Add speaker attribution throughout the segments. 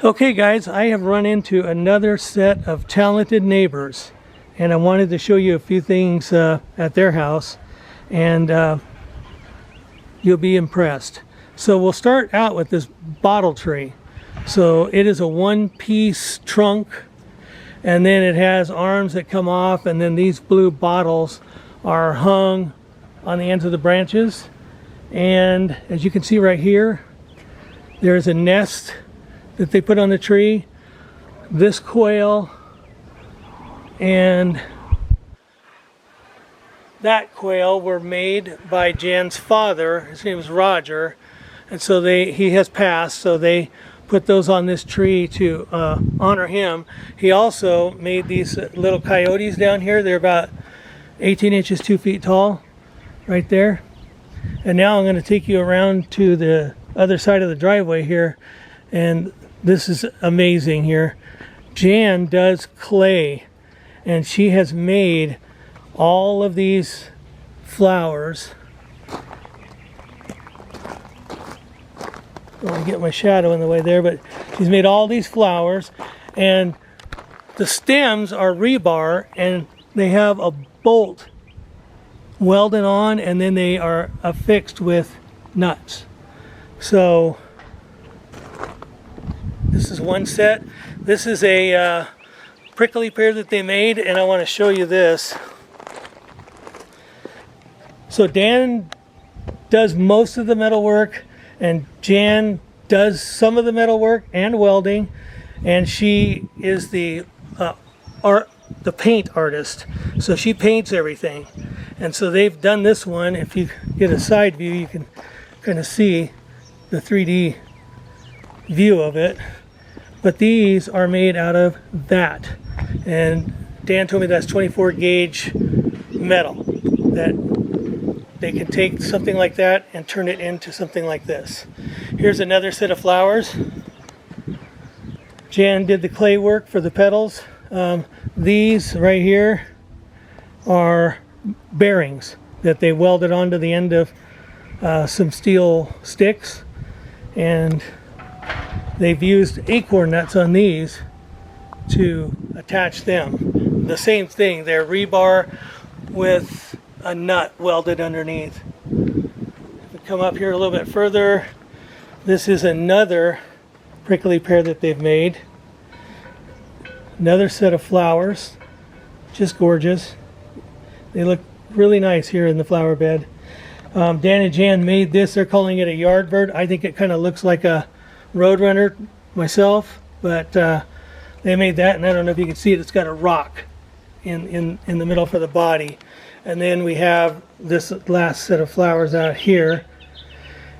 Speaker 1: Okay guys, I have run into another set of talented neighbors and I wanted to show you a few things at their house, and you'll be impressed. So we'll start out with this bottle tree. So it is a one-piece trunk, and then it has arms that come off, and then these blue bottles are hung on the ends of the branches. And as you can see right here, there's a nest that they put on the tree. This quail and that quail were made by Jan's father. His name is Roger, and so he has passed, so they put those on this tree to honor him. He also made these little coyotes down here. They're about 18 inches, 2 feet tall, right there. And now I'm going to take you around to the other side of the driveway here, and this is amazing here. Jan does clay, and she has made all of these flowers. I'll get my shadow in the way there, but she's made all these flowers, and the stems are rebar, and they have a bolt welded on, and then they are affixed with nuts. So this is one set. This is a prickly pear that they made, and I want to show you this. So Dan does most of the metal work, and Jan does some of the metal work and welding, and she is the paint artist. So she paints everything. And so they've done this one. If you get a side view, you can kind of see the 3D view of it. But these are made out of that. And Dan told me that's 24 gauge metal, that they can take something like that and turn it into something like this. Here's another set of flowers. Jan did the clay work for the petals. These right here are bearings that they welded onto the end of some steel sticks, and they've used acorn nuts on these to attach them. The same thing, they're rebar with a nut welded underneath. If we come up here a little bit further, this is another prickly pear that they've made. Another set of flowers, just gorgeous. They look really nice here in the flower bed. Dan and Jan made this. They're calling it a yard bird. I think it kind of looks like a roadrunner myself, but they made that, and I don't know if you can see it. It's got a rock in the middle for the body. And then we have this last set of flowers out here.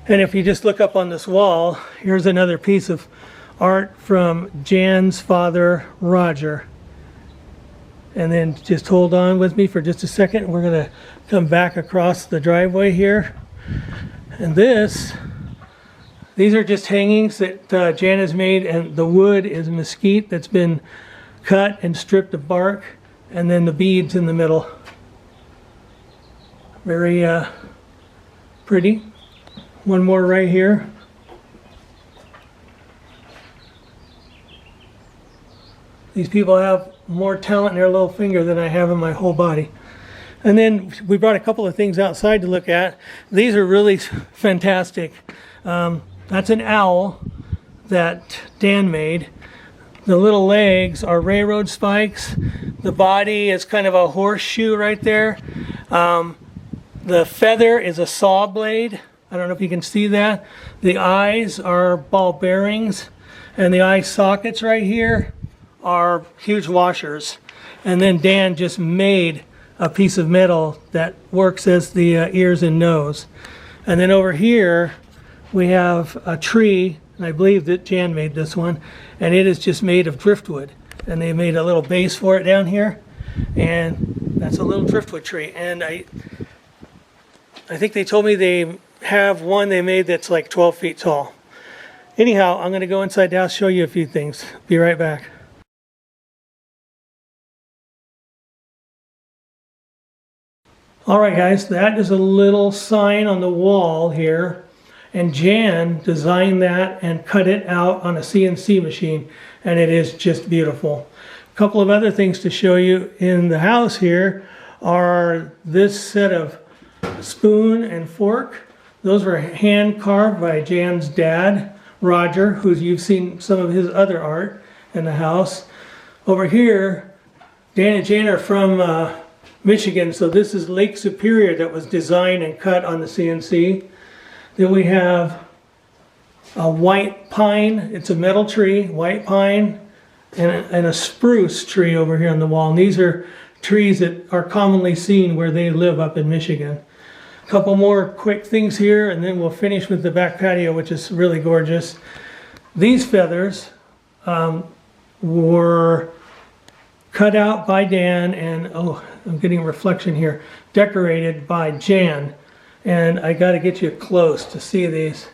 Speaker 1: And if you just look up on this wall, here's another piece of art from Jan's father, Roger. And then just hold on with me for just a second. We're going to come back across the driveway here. And these are just hangings that Jan has made, and the wood is mesquite that's been cut and stripped of bark, and then the beads in the middle. Very pretty. One more right here. These people have more talent in their little finger than I have in my whole body. And then we brought a couple of things outside to look at. These are really fantastic. That's an owl that Dan made. The little legs are railroad spikes. The body is kind of a horseshoe right there. The feather is a saw blade. I don't know if you can see that. The eyes are ball bearings, and the eye sockets right here are huge washers. And then Dan just made a piece of metal that works as the ears and nose. And then over here we have a tree, and I believe that Jan made this one, and it is just made of driftwood. And they made a little base for it down here, and that's a little driftwood tree. And I think they told me they have one they made that's like 12 feet tall. Anyhow, I'm going to go inside the house, show you a few things. Be right back. Alright guys, that is a little sign on the wall here, And Jan designed that and cut it out on a CNC machine, and it is just beautiful. A couple of other things to show you in the house here are this set of spoon and fork. Those were hand carved by Jan's dad, Roger, who you've seen some of his other art in the house. Over here, Dan and Jan are from Michigan, so this is Lake Superior that was designed and cut on the CNC. Then we have a white pine, it's a metal tree, white pine, and a spruce tree over here on the wall. And these are trees that are commonly seen where they live up in Michigan. A couple more quick things here, and then we'll finish with the back patio, which is really gorgeous. These feathers were cut out by Dan, and oh, I'm getting a reflection here, decorated by Jan. And I got to get you close to see these.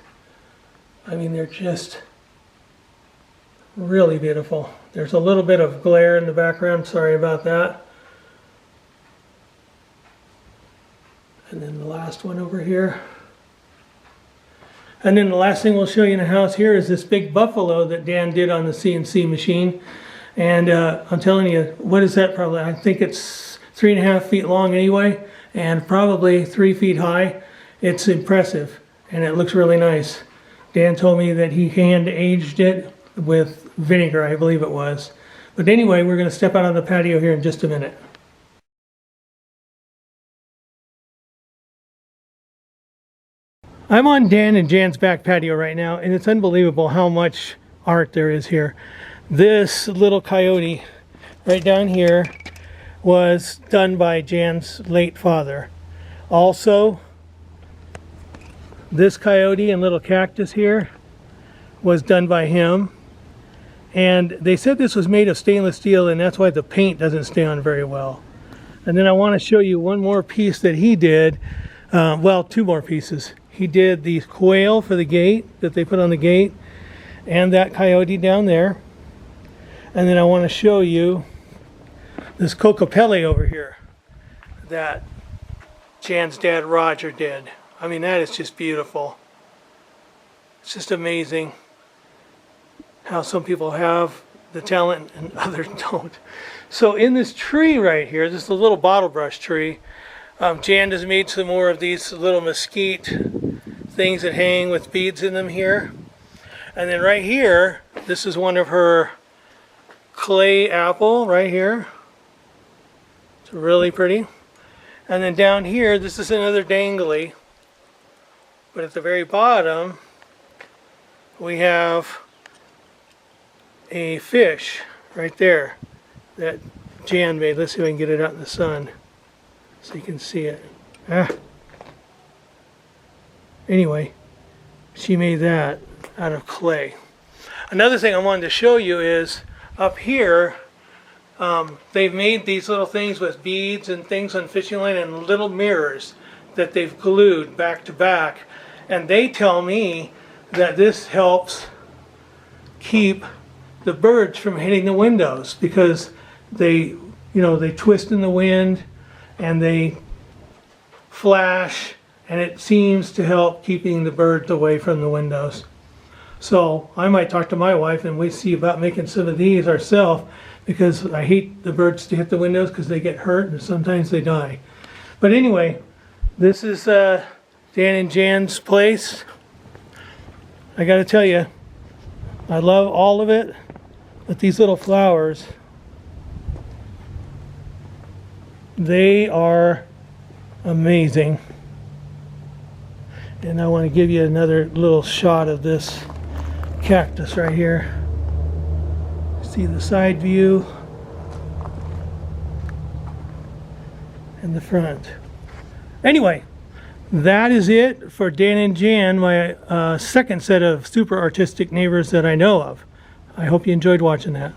Speaker 1: I mean, they're just really beautiful. There's a little bit of glare in the background, sorry about that. And then the last one over here. And then the last thing we'll show you in the house here is this big buffalo that Dan did on the CNC machine. And I'm telling you, what is that probably? I think it's 3.5 feet long anyway, and probably 3 feet high. It's impressive, and it looks really nice. Dan told me that he hand aged it with vinegar, I believe it was. But anyway, we're going to step out on the patio here in just a minute. I'm on Dan and Jan's back patio right now, and it's unbelievable how much art there is here. This little coyote right down here was done by Jan's late father. Also, this coyote and little cactus here was done by him. And they said this was made of stainless steel, and that's why the paint doesn't stay on very well. And then I want to show you one more piece that he did. Well, two more pieces. He did the quail for the gate that they put on the gate, and that coyote down there. And then I want to show you this cocopelli over here that Jan's dad Roger did. I mean, that is just beautiful. It's just amazing how some people have the talent and others don't. So in this tree right here, this is a little bottle brush tree, Jan has made some more of these little mesquite things that hang with beads in them here. And then right here, this is one of her clay apple right here. It's really pretty. And then down here, this is another dangly. But at the very bottom, we have a fish right there that Jan made. Let's see if I can get it out in the sun so you can see it. Anyway, she made that out of clay. Another thing I wanted to show you is up here, they've made these little things with beads and things on fishing line and little mirrors that they've glued back to back. And they tell me that this helps keep the birds from hitting the windows because they twist in the wind and they flash, and it seems to help keeping the birds away from the windows. So I might talk to my wife and we see about making some of these ourselves, because I hate the birds to hit the windows because they get hurt and sometimes they die. But anyway, this is Dan and Jan's place. I got to tell you, I love all of it, but these little flowers, they are amazing. And I want to give you another little shot of this cactus right here. See the side view and the front. Anyway, that is it for Dan and Jan, my second set of super artistic neighbors that I know of. I hope you enjoyed watching that.